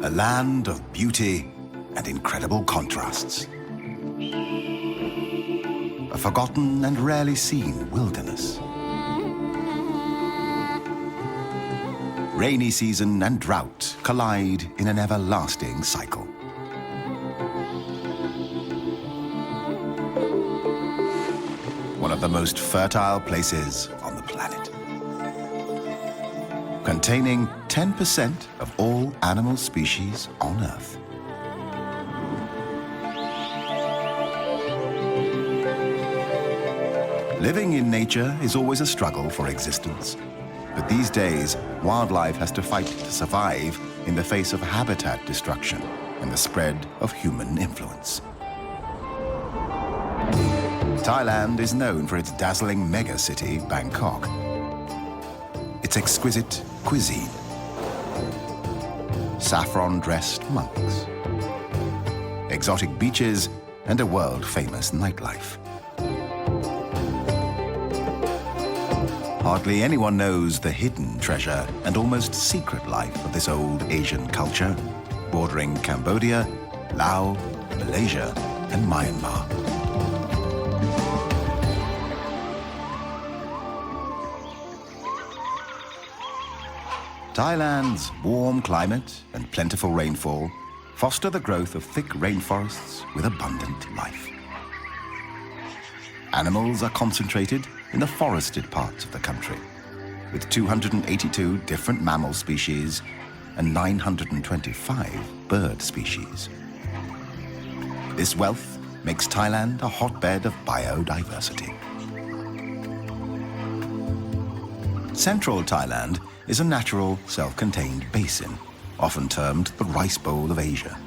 A land of beauty and incredible contrasts. A forgotten and rarely seen wilderness. Rainy season and drought collide in an everlasting cycle. One of the most fertile places on the planet. Containing 10% of all animal species on Earth. Living in nature is always a struggle for existence. But these days, wildlife has to fight to survive in the face of habitat destruction and the spread of human influence. Thailand is known for its dazzling mega-city, Bangkok. Its exquisite cuisine. Saffron-dressed monks. Exotic beaches and a world-famous nightlife. Hardly anyone knows the hidden treasure and almost secret life of this old Asian culture, bordering Cambodia, Laos, Malaysia, and Myanmar. Thailand's warm climate and plentiful rainfall foster the growth of thick rainforests with abundant life. Animals are concentrated in the forested parts of the country, with 282 different mammal species and 925 bird species. This wealth makes Thailand a hotbed of biodiversity. Central Thailand is a natural, self-contained basin, often termed the Rice Bowl of Asia.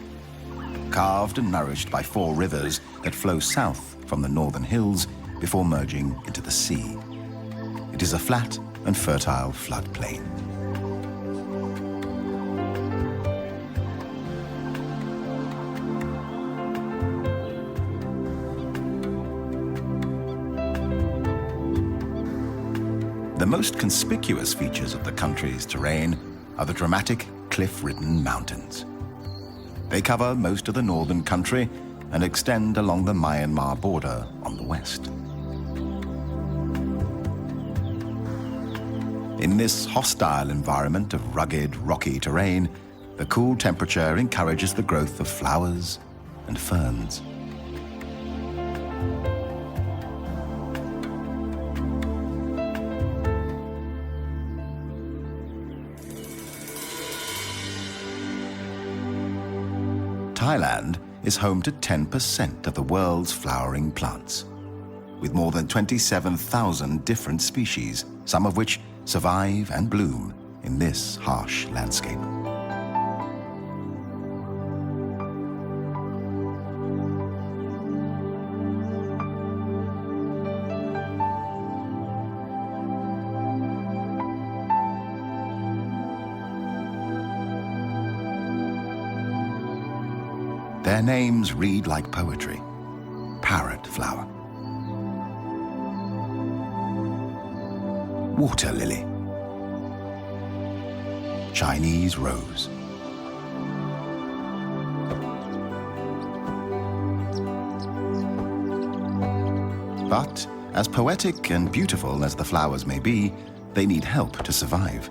Carved and nourished by 4 rivers that flow south from the northern hills before merging into the sea. It is a flat and fertile floodplain. The most conspicuous features of the country's terrain are the dramatic cliff-ridden mountains. They cover most of the northern country and extend along the Myanmar border on the west. In this hostile environment of rugged, rocky terrain, the cool temperature encourages the growth of flowers and ferns. Thailand is home to 10% of the world's flowering plants, with more than 27,000 different species, some of which survive and bloom in this harsh landscape. Their names read like poetry. Parrot flower. Water lily. Chinese rose. But as poetic and beautiful as the flowers may be, they need help to survive.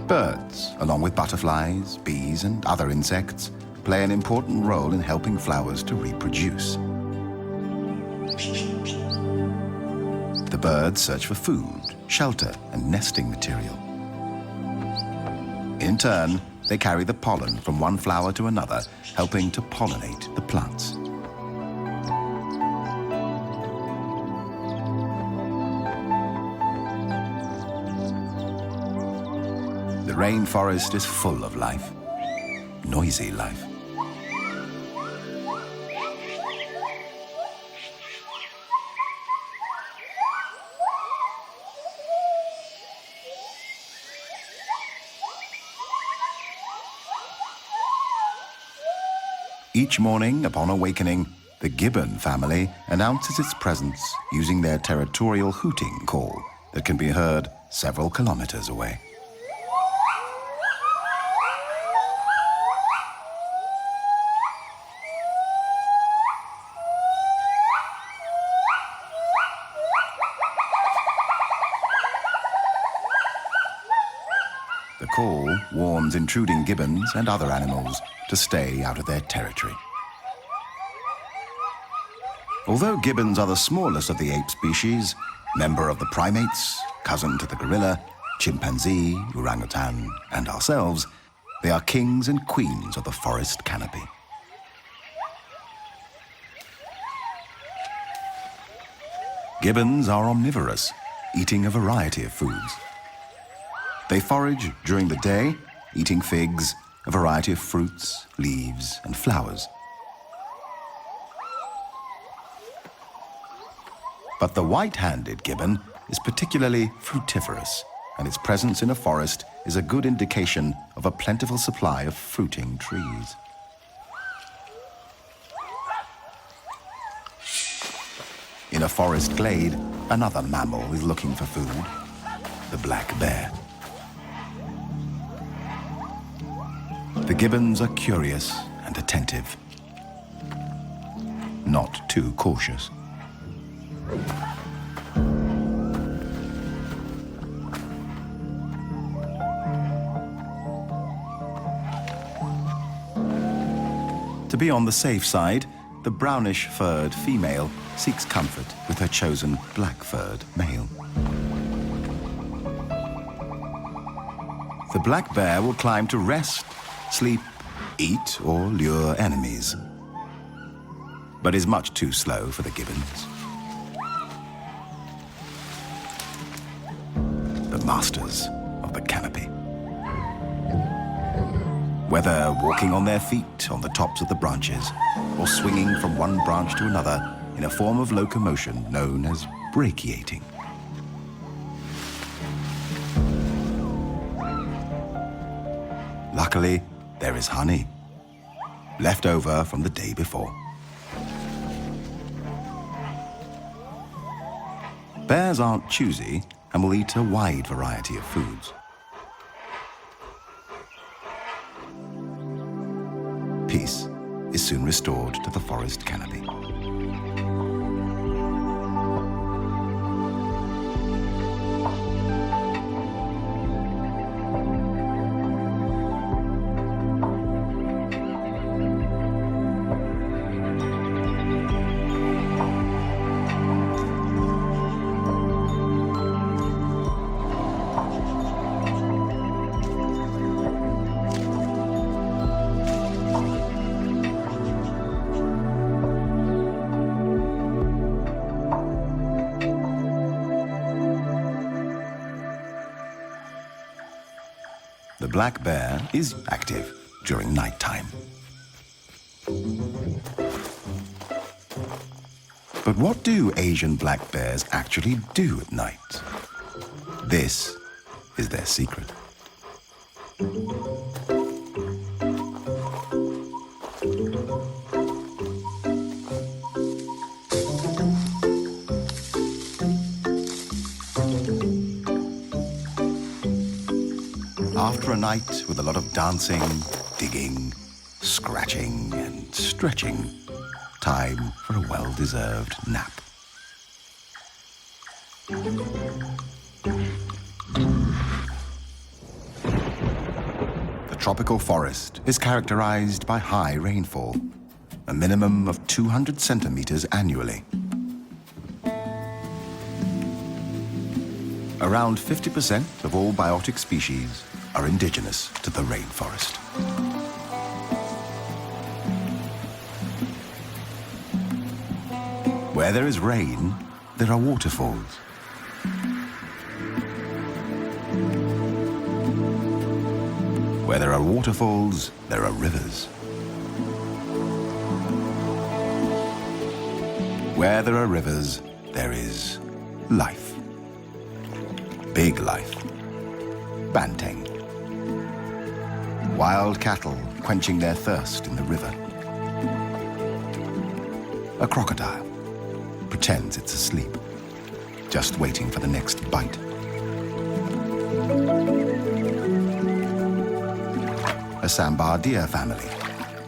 Birds, along with butterflies, bees, and other insects, play an important role in helping flowers to reproduce. The birds search for food, shelter, and nesting material. In turn, they carry the pollen from one flower to another, helping to pollinate the plants. The rainforest is full of life, noisy life. Each morning, upon awakening, the gibbon family announces its presence using their territorial hooting call that can be heard several kilometers away. call warns intruding gibbons and other animals to stay out of their territory. Although gibbons are the smallest of the ape species, member of the primates, cousin to the gorilla, chimpanzee, orangutan, and ourselves, they are kings and queens of the forest canopy. Gibbons are omnivorous, eating a variety of foods. They forage during the day, eating figs, a variety of fruits, leaves, and flowers. But the white-handed gibbon is particularly fruitiferous, and its presence in a forest is a good indication of a plentiful supply of fruiting trees. In a forest glade, another mammal is looking for food, the black bear. The gibbons are curious and attentive, not too cautious. To be on the safe side, the brownish-furred female seeks comfort with her chosen black-furred male. The black bear will climb to rest, sleep, eat, or lure enemies, but is much too slow for the gibbons. The masters of the canopy. Whether walking on their feet on the tops of the branches or swinging from one branch to another in a form of locomotion known as brachiating. Luckily, there is honey, left over from the day before. Bears aren't choosy and will eat a wide variety of foods. Peace is soon restored to the forest canopy. The black bear is active during nighttime. But what do Asian black bears actually do at night? This is their secret. After a night with a lot of dancing, digging, scratching, and stretching, time for a well-deserved nap. The tropical forest is characterized by high rainfall, a minimum of 200 centimeters annually. Around 50% of all biotic species are indigenous to the rainforest. Where there is rain, there are waterfalls. Where there are waterfalls, there are rivers. Where there are rivers, there is life. Big life. Banteng. Wild cattle quenching their thirst in the river. A crocodile pretends it's asleep, just waiting for the next bite. A sambar deer family,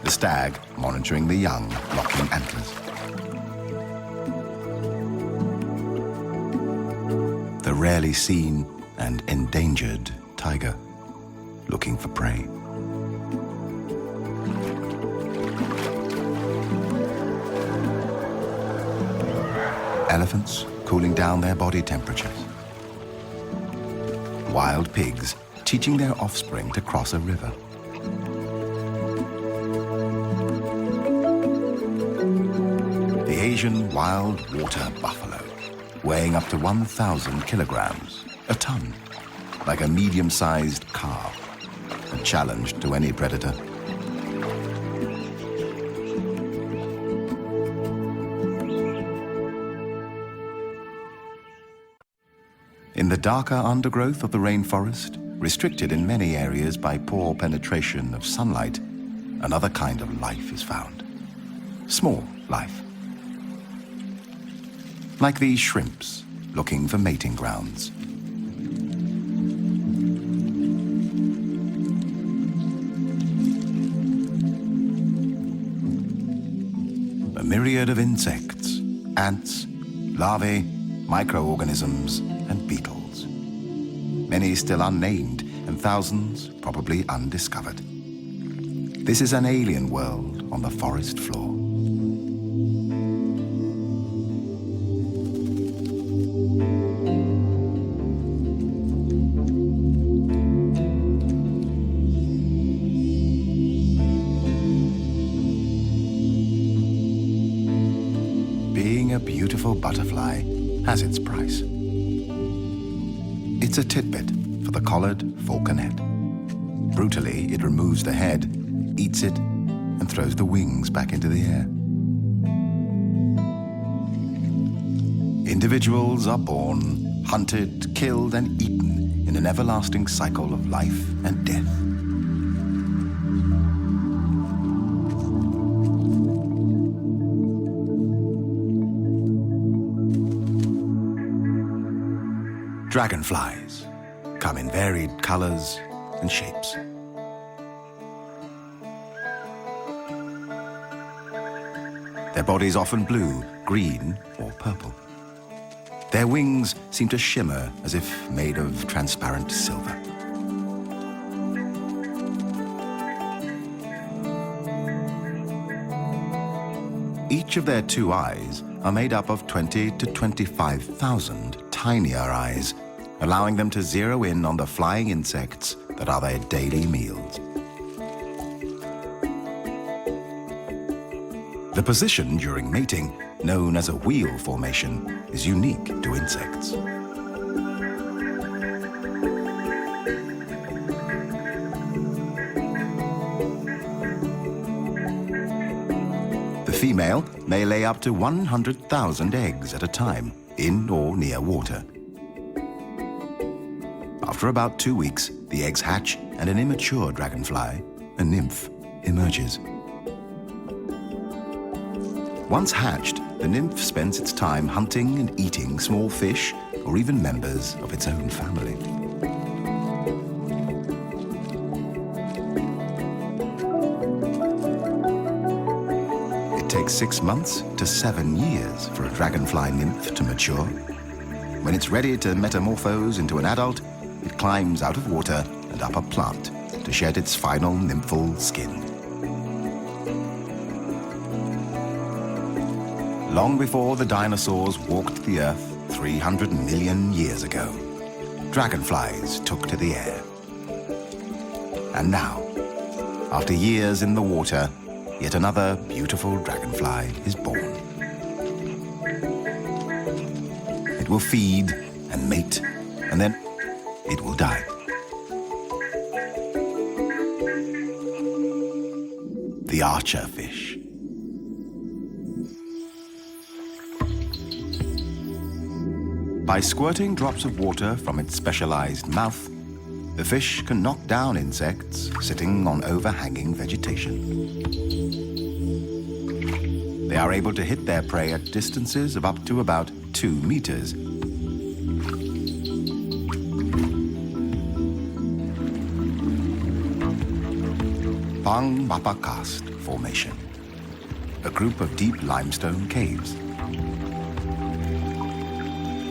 the stag monitoring the young, locking antlers. The rarely seen and endangered tiger. looking for prey. Elephants cooling down their body temperatures. Wild pigs teaching their offspring to cross a river. The Asian wild water buffalo, weighing up to 1,000 kilograms, a ton, like a medium-sized calf, a challenge to any predator. In the darker undergrowth of the rainforest, restricted in many areas by poor penetration of sunlight, another kind of life is found. Small life. Like these shrimps looking for mating grounds. A myriad of insects, ants, larvae, microorganisms, and beetles. Many still unnamed, and thousands probably undiscovered. This is an alien world on the forest floor. Being a beautiful butterfly has its price. It's a tidbit for the collared falconet. Brutally, it removes the head, eats it, and throws the wings back into the air. Individuals are born, hunted, killed, and eaten in an everlasting cycle of life and death. Dragonflies come in varied colors and shapes. Their bodies often blue, green, or purple. Their wings seem to shimmer as if made of transparent silver. Each of their two eyes are made up of 20 to 25,000 tinier eyes, allowing them to zero in on the flying insects that are their daily meals. The position during mating, known as a wheel formation, is unique to insects. The female may lay up to 100,000 eggs at a time, in or near water. After about 2 weeks, the eggs hatch and an immature dragonfly, a nymph, emerges. Once hatched, the nymph spends its time hunting and eating small fish or even members of its own family. It takes 6 months to 7 years for a dragonfly nymph to mature. When it's ready to metamorphose into an adult, it climbs out of water and up a plant to shed its final nymphal skin. Long before the dinosaurs walked the earth 300 million years ago, dragonflies took to the air. And now, after years in the water, yet another beautiful dragonfly is born. It will feed and mate, and then it will die. The archer fish. By squirting drops of water from its specialized mouth, the fish can knock down insects sitting on overhanging vegetation. They are able to hit their prey at distances of up to about 2 meters. Bang Mapa Karst Formation, a group of deep limestone caves.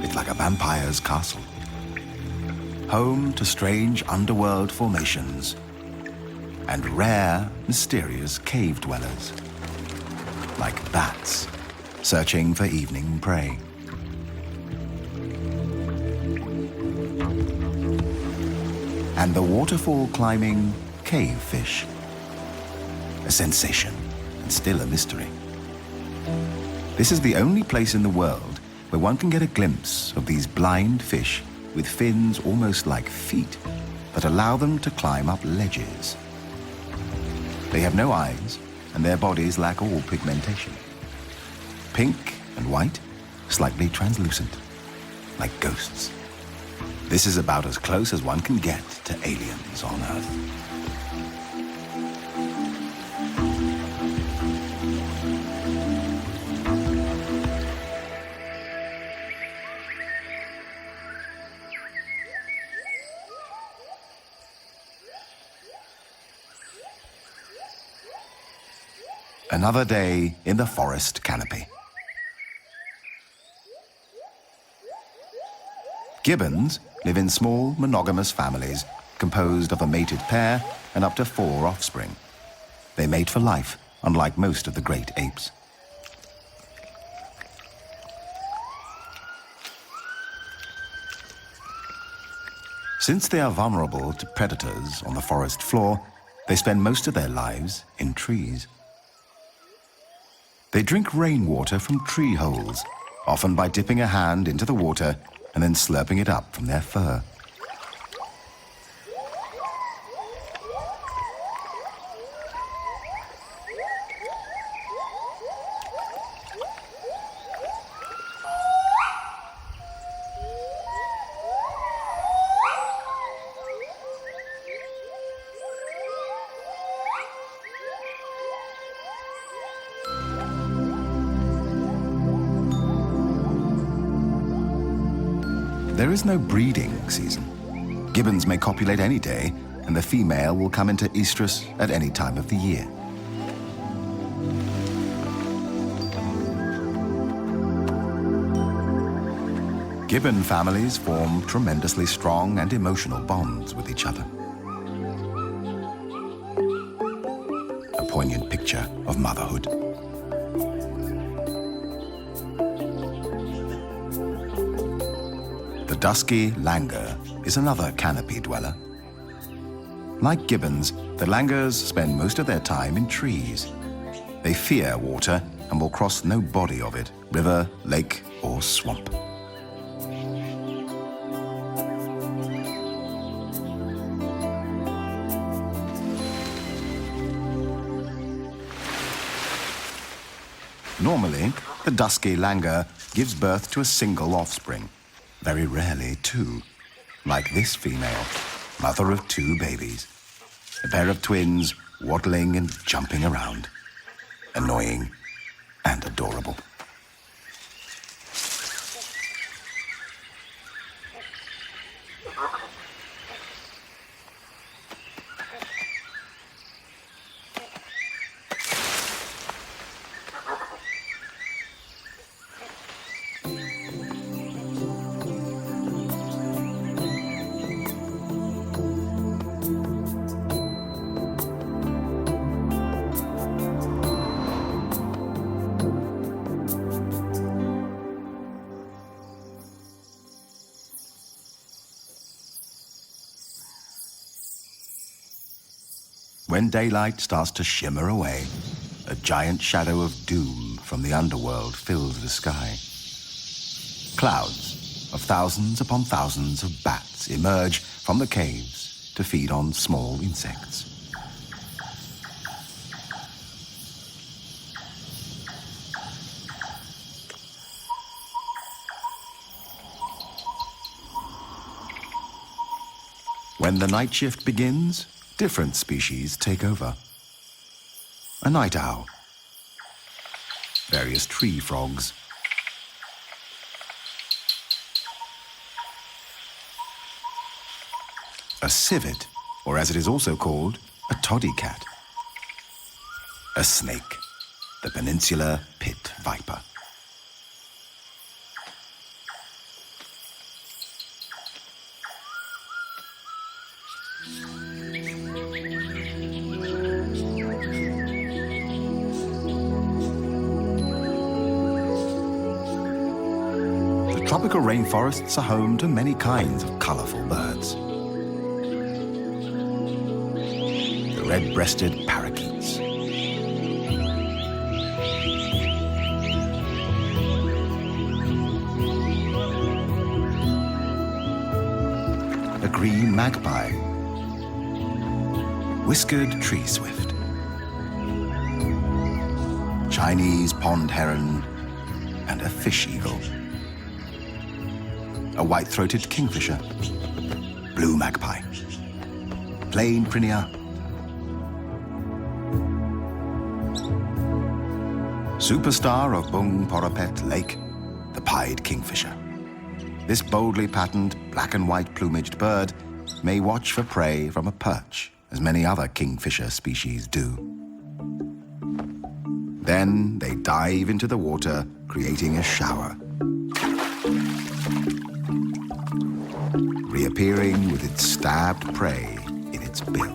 It's like a vampire's castle. home to strange underworld formations and rare, mysterious cave dwellers, like bats searching for evening prey. And the waterfall-climbing cave fish, a sensation and still a mystery. This is the only place in the world where one can get a glimpse of these blind fish with fins almost like feet that allow them to climb up ledges. They have no eyes, and their bodies lack all pigmentation. Pink and white, slightly translucent, like ghosts. This is about as close as one can get to aliens on Earth. Another day in the forest canopy. Gibbons live in small, monogamous families composed of a mated pair and up to 4 offspring. They mate for life, unlike most of the great apes. Since they are vulnerable to predators on the forest floor, they spend most of their lives in trees. They drink rainwater from tree holes, often by dipping a hand into the water and then slurping it up from their fur. There is no breeding season. Gibbons may copulate any day, and the female will come into estrus at any time of the year. Gibbon families form tremendously strong and emotional bonds with each other. A poignant picture of motherhood. The dusky langur is another canopy dweller. Like gibbons, the langurs spend most of their time in trees. They fear water and will cross no body of it, river, lake, or swamp. Normally, the dusky langur gives birth to a single offspring. Very rarely 2, like this female, mother of 2 babies. A pair of twins waddling and jumping around. Annoying and adorable. When daylight starts to shimmer away, a giant shadow of doom from the underworld fills the sky. Clouds of thousands upon thousands of bats emerge from the caves to feed on small insects. When the night shift begins, different species take over. A night owl, various tree frogs, a civet, or as it is also called, a toddy cat, a snake, the peninsular pit viper. Tropical rainforests are home to many kinds of colorful birds. The red-breasted parakeets, a green magpie, whiskered tree swift, Chinese pond heron, and a fish eagle, a white-throated kingfisher, blue magpie, plain prinia, superstar of Bung Porapet Lake, the pied kingfisher. This boldly patterned black and white plumaged bird may watch for prey from a perch, as many other kingfisher species do. Then they dive into the water, creating a shower, reappearing with its stabbed prey in its bill.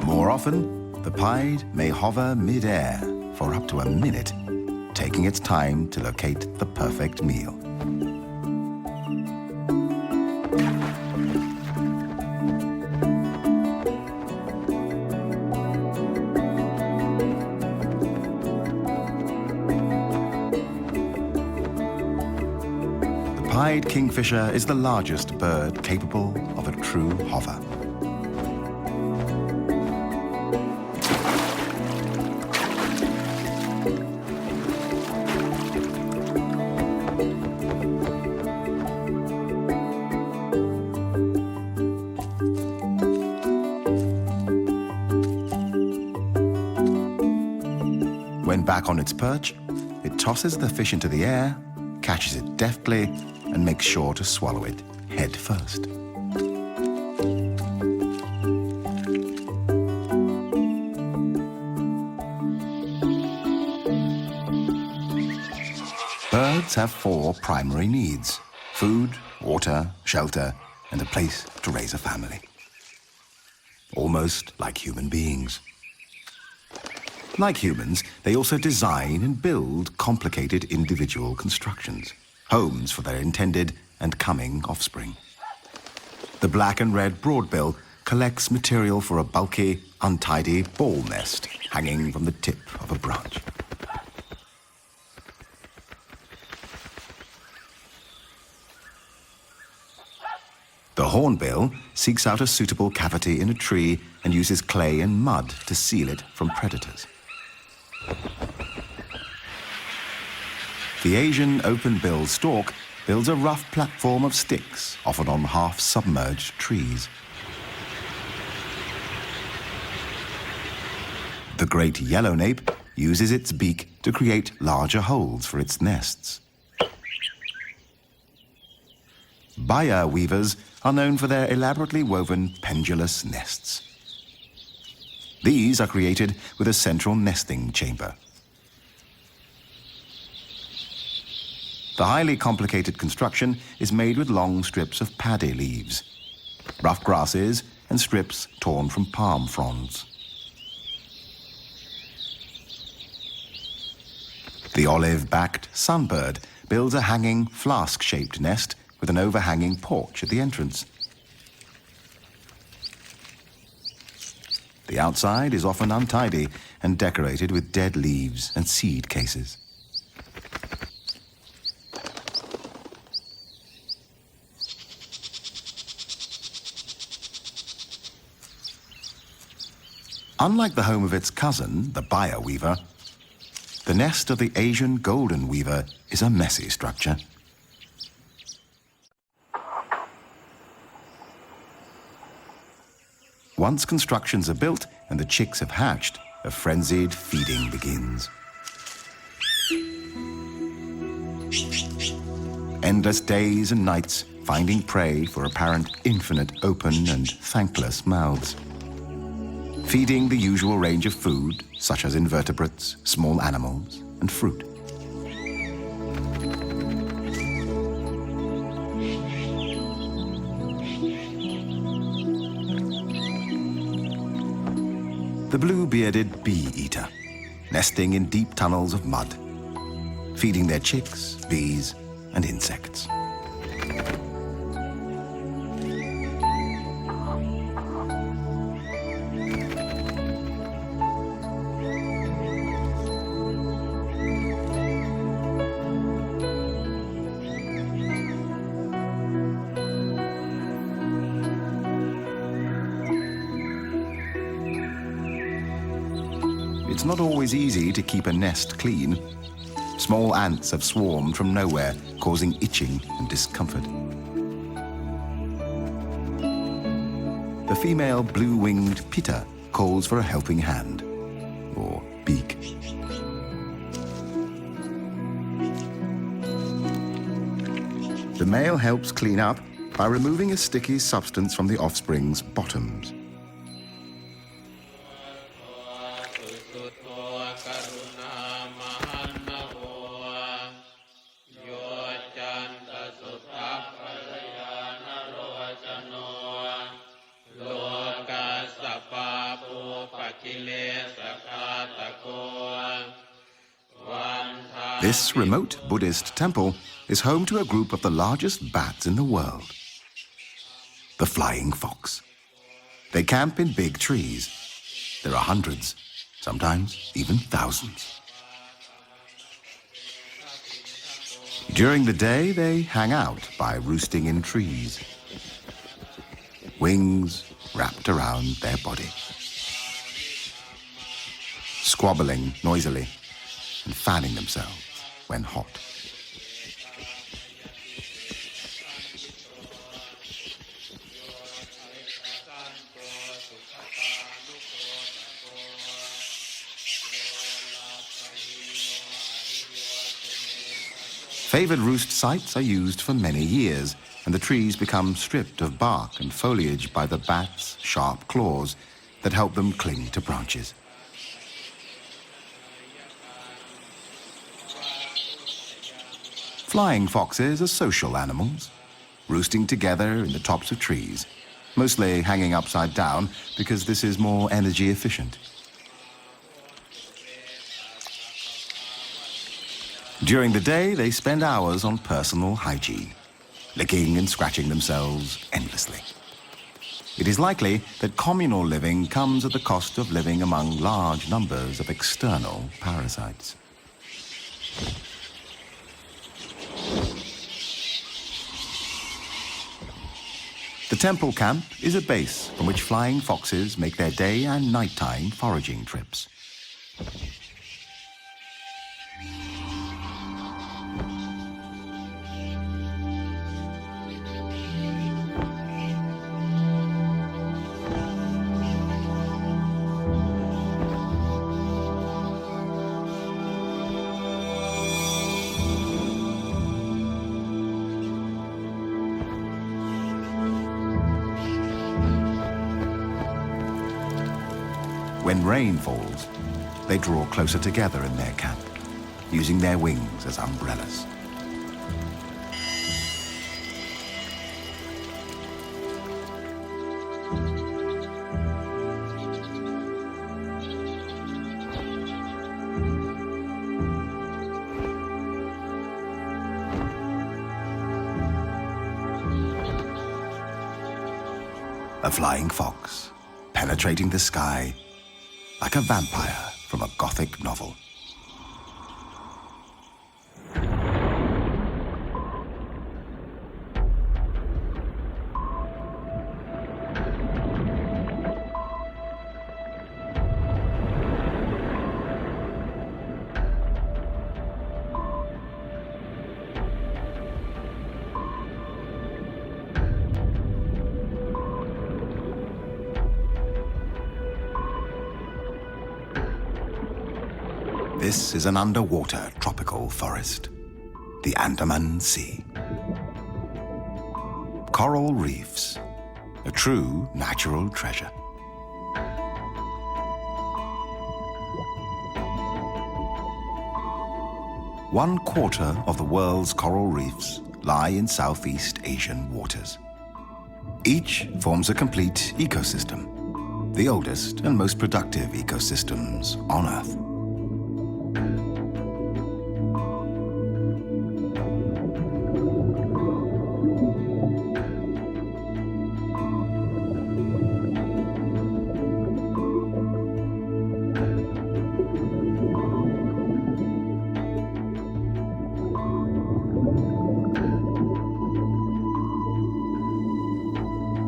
More often, the pied may hover mid-air for up to a minute, taking its time to locate the perfect meal. The pied kingfisher is the largest bird capable of a true hover. When back on its perch, it tosses the fish into the air, catches it deftly, and makes sure to swallow it head first. Birds have 4 primary needs: food, water, shelter, and a place to raise a family. Almost like human beings. Like humans, they also design and build complicated individual constructions, homes for their intended and coming offspring. The black and red broadbill collects material for a bulky, untidy ball nest hanging from the tip of a branch. The hornbill seeks out a suitable cavity in a tree and uses clay and mud to seal it from predators. The Asian open-billed stork builds a rough platform of sticks, often on half-submerged trees. The great yellownape uses its beak to create larger holes for its nests. Baya weavers are known for their elaborately woven pendulous nests. These are created with a central nesting chamber. The highly complicated construction is made with long strips of paddy leaves, rough grasses, and strips torn from palm fronds. The olive-backed sunbird builds a hanging flask-shaped nest with an overhanging porch at the entrance. The outside is often untidy and decorated with dead leaves and seed cases. Unlike the home of its cousin, the Baya weaver, the nest of the Asian golden weaver is a messy structure. Once constructions are built and the chicks have hatched, a frenzied feeding begins. Endless days and nights finding prey for apparent infinite open and thankless mouths. Feeding the usual range of food, such as invertebrates, small animals, and fruit. The blue-bearded bee-eater, nesting in deep tunnels of mud, feeding their chicks, bees, and insects. It's not always easy to keep a nest clean. Small ants have swarmed from nowhere, causing itching and discomfort. The female blue-winged pitta calls for a helping hand, or beak. The male helps clean up by removing a sticky substance from the offspring's bottoms. This remote Buddhist temple is home to a group of the largest bats in the world, the flying fox. They camp in big trees. There are hundreds, sometimes even thousands. During the day, they hang out by roosting in trees, wings wrapped around their body, squabbling noisily and fanning themselves when hot. Favored roost sites are used for many years, and the trees become stripped of bark and foliage by the bats' sharp claws that help them cling to branches. Flying foxes are social animals, roosting together in the tops of trees, mostly hanging upside down because this is more energy efficient. During the day, they spend hours on personal hygiene, licking and scratching themselves endlessly. It is likely that communal living comes at the cost of living among large numbers of external parasites. The temple camp is a base from which flying foxes make their day and nighttime foraging trips. When rain falls, they draw closer together in their camp, using their wings as umbrellas. A flying fox, penetrating the sky like a vampire from a Gothic novel. This is an underwater tropical forest, the Andaman Sea. Coral reefs, a true natural treasure. One quarter of the world's coral reefs lie in Southeast Asian waters. Each forms a complete ecosystem, the oldest and most productive ecosystems on Earth.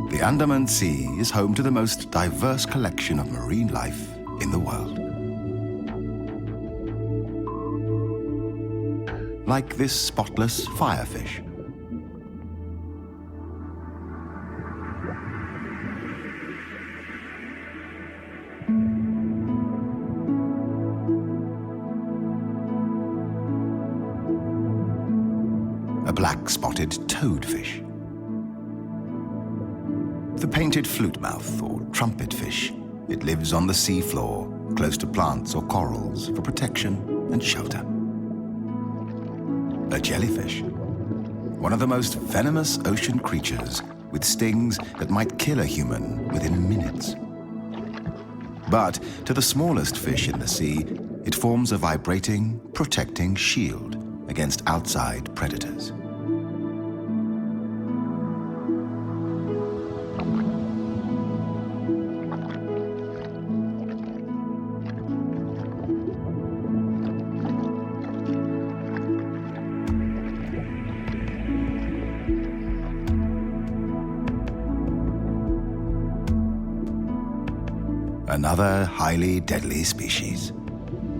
The Andaman Sea is home to the most diverse collection of marine life in the world. Like this spotless firefish. A black-spotted toadfish. The painted flutemouth or trumpetfish. It lives on the sea floor, close to plants or corals for protection and shelter. A jellyfish, one of the most venomous ocean creatures with stings that might kill a human within minutes. But to the smallest fish in the sea, it forms a vibrating, protecting shield against outside predators. Another highly deadly species,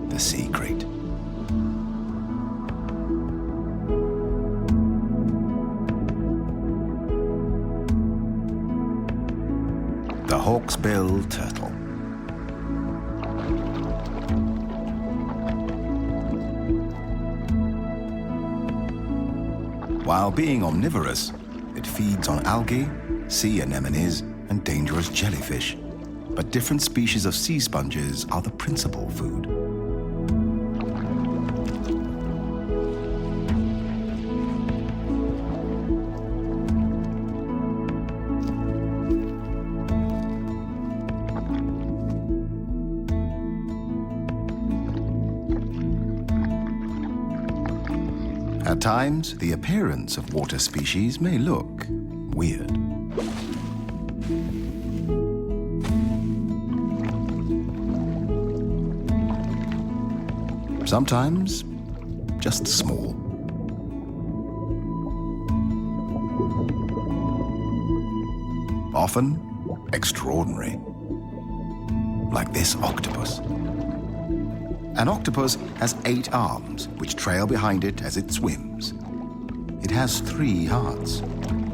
the sea crate. The hawksbill turtle. While being omnivorous, it feeds on algae, sea anemones, and dangerous jellyfish. But different species of sea sponges are the principal food. At times, the appearance of water species may look weird. Sometimes, just small. Often, extraordinary. Like this octopus. An octopus has 8 arms, which trail behind it as it swims. It has 3 hearts,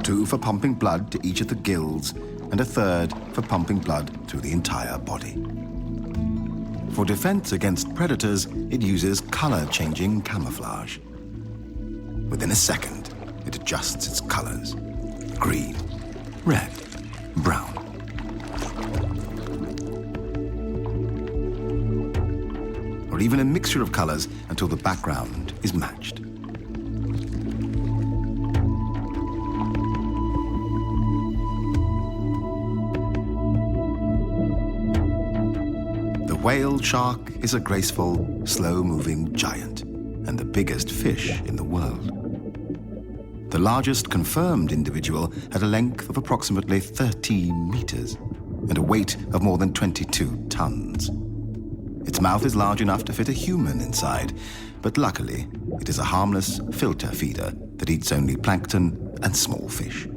2 for pumping blood to each of the gills, and a third for pumping blood through the entire body. For defense against predators, it uses color-changing camouflage. Within a second, it adjusts its colors: green, red, brown. Or even a mixture of colors until the background is matched. The whale shark is a graceful, slow-moving giant and the biggest fish in the world. The largest confirmed individual had a length of approximately 13 meters and a weight of more than 22 tons. Its mouth is large enough to fit a human inside, but luckily, it is a harmless filter feeder that eats only plankton and small fish.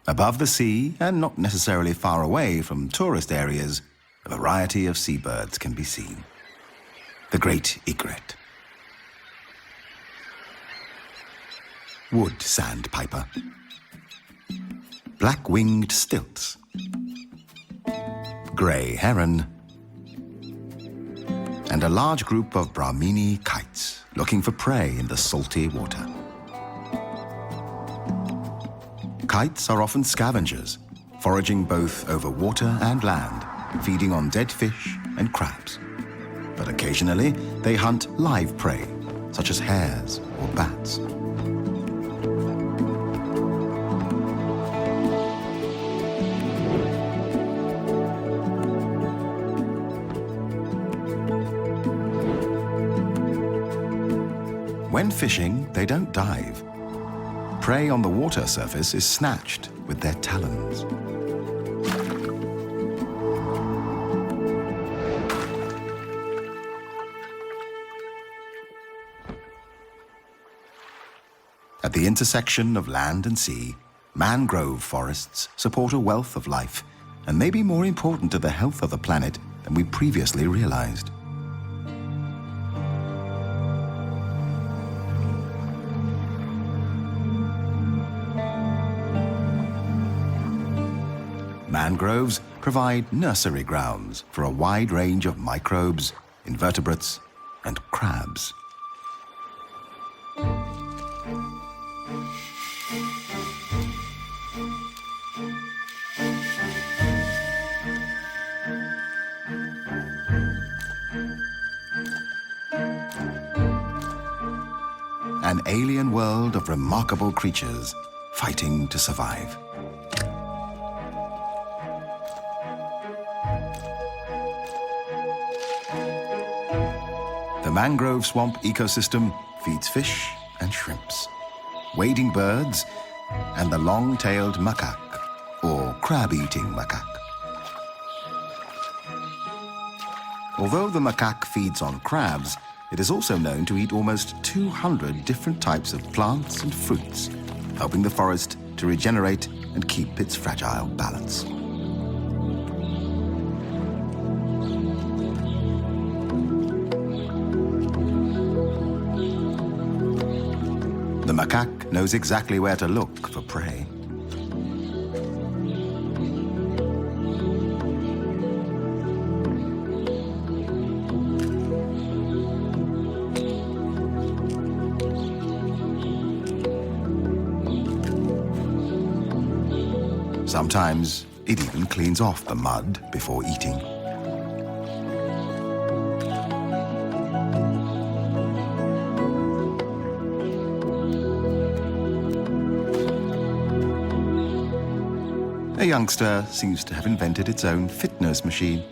Above the sea, and not necessarily far away from tourist areas, a variety of seabirds can be seen. The great egret, wood sandpiper, black-winged stilts, grey heron, and a large group of Brahmini kites looking for prey in the salty water. Kites are often scavengers, foraging both over water and land, feeding on dead fish and crabs. But occasionally, they hunt live prey, such as hares or bats. When fishing, they don't dive. Prey on the water surface is snatched with their talons. At the intersection of land and sea, mangrove forests support a wealth of life and may be more important to the health of the planet than we previously realized. Mangroves provide nursery grounds for a wide range of microbes, invertebrates, and crabs. An alien world of remarkable creatures fighting to survive. The mangrove swamp ecosystem feeds fish and shrimps, wading birds, and the long-tailed macaque, or crab-eating macaque. Although the macaque feeds on crabs, it is also known to eat almost 200 different types of plants and fruits, helping the forest to regenerate and keep its fragile balance. The macaque knows exactly where to look for prey. Sometimes it even cleans off the mud before eating. A youngster seems to have invented its own fitness machine.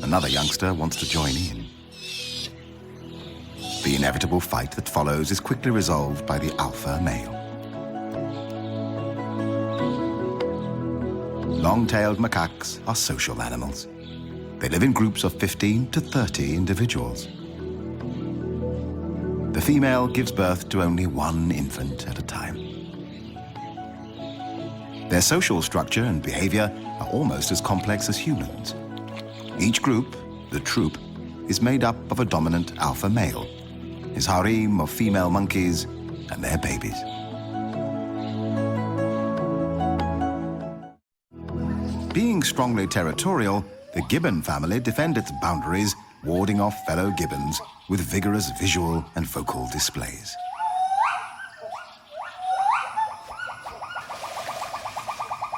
Another youngster wants to join in. The inevitable fight that follows is quickly resolved by the alpha male. Long-tailed macaques are social animals. They live in groups of 15 to 30 individuals. The female gives birth to only one infant at a time. Their social structure and behavior are almost as complex as humans. Each group, the troop, is made up of a dominant alpha male, his harem of female monkeys, and their babies. Being strongly territorial, the gibbon family defend its boundaries, warding off fellow gibbons with vigorous visual and vocal displays.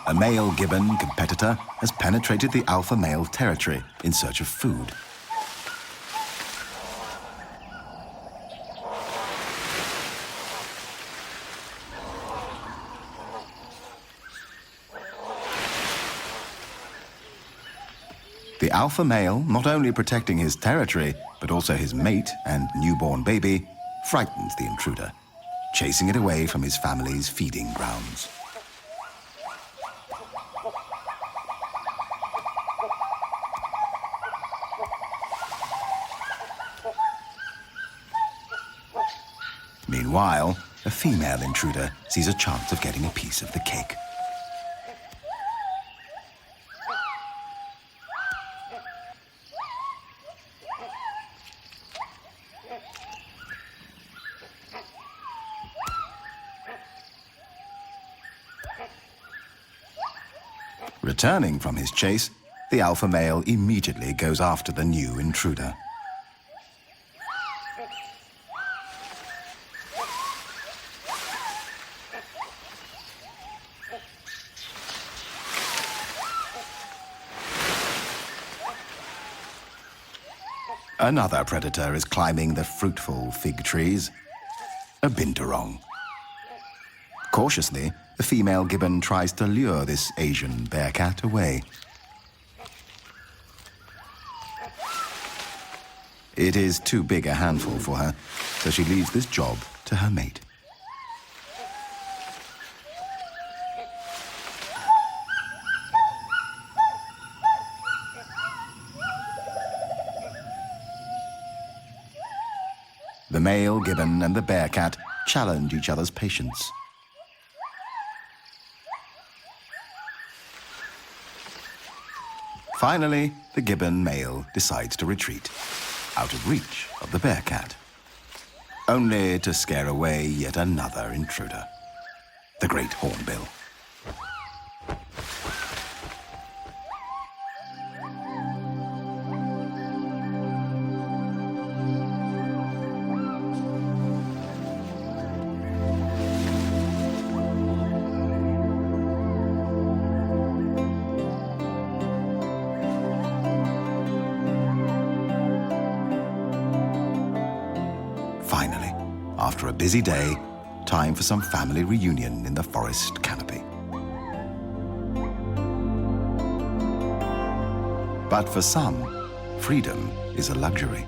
A male gibbon competitor has penetrated the alpha male territory in search of food. The alpha male, not only protecting his territory, but also his mate and newborn baby, frightens the intruder, chasing it away from his family's feeding grounds. Meanwhile, a female intruder sees a chance of getting a piece of the cake. Returning from his chase, the alpha male immediately goes after the new intruder. Another predator is climbing the fruitful fig trees. A binturong. Cautiously, the female gibbon tries to lure this Asian bearcat away. It is too big a handful for her, so she leaves this job to her mate. The male gibbon and the bearcat challenge each other's patience. Finally, the gibbon male decides to retreat, out of reach of the bearcat, only to scare away yet another intruder, the great hornbill. Finally, after a busy day, time for some family reunion in the forest canopy. But for some, freedom is a luxury.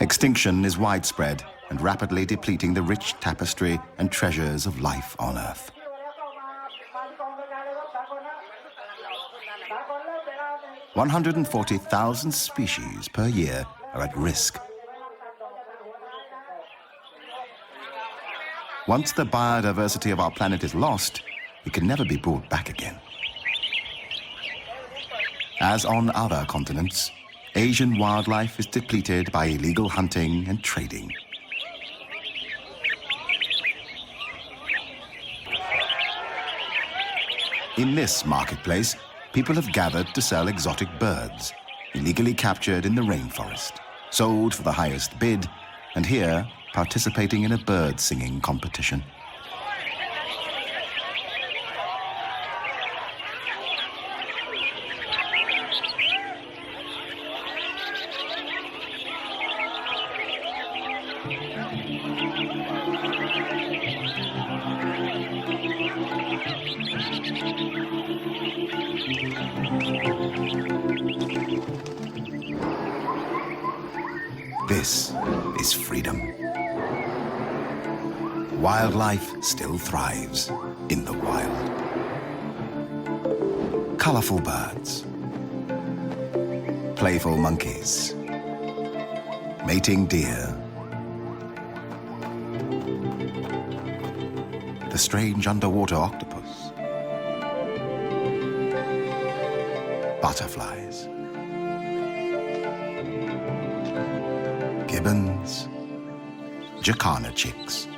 Extinction is widespread and rapidly depleting the rich tapestry and treasures of life on Earth. 140,000 species per year are at risk. Once the biodiversity of our planet is lost, it can never be brought back again. As on other continents, Asian wildlife is depleted by illegal hunting and trading. In this marketplace, people have gathered to sell exotic birds, illegally captured in the rainforest, sold for the highest bid, and here participating in a bird singing competition. This is freedom. Wildlife still thrives in the wild. Colorful birds, playful monkeys, mating deer, the strange underwater octopus, butterflies, gibbons, jacana chicks,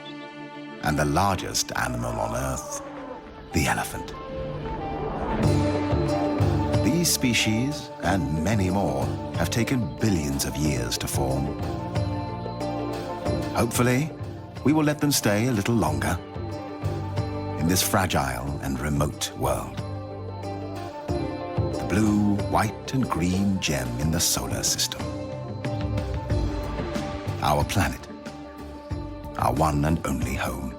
and the largest animal on Earth, the elephant. These species, and many more, have taken billions of years to form. Hopefully, we will let them stay a little longer in this fragile and remote world. The blue, white, and green gem in the solar system. Our planet, our one and only home,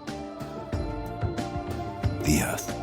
the Earth.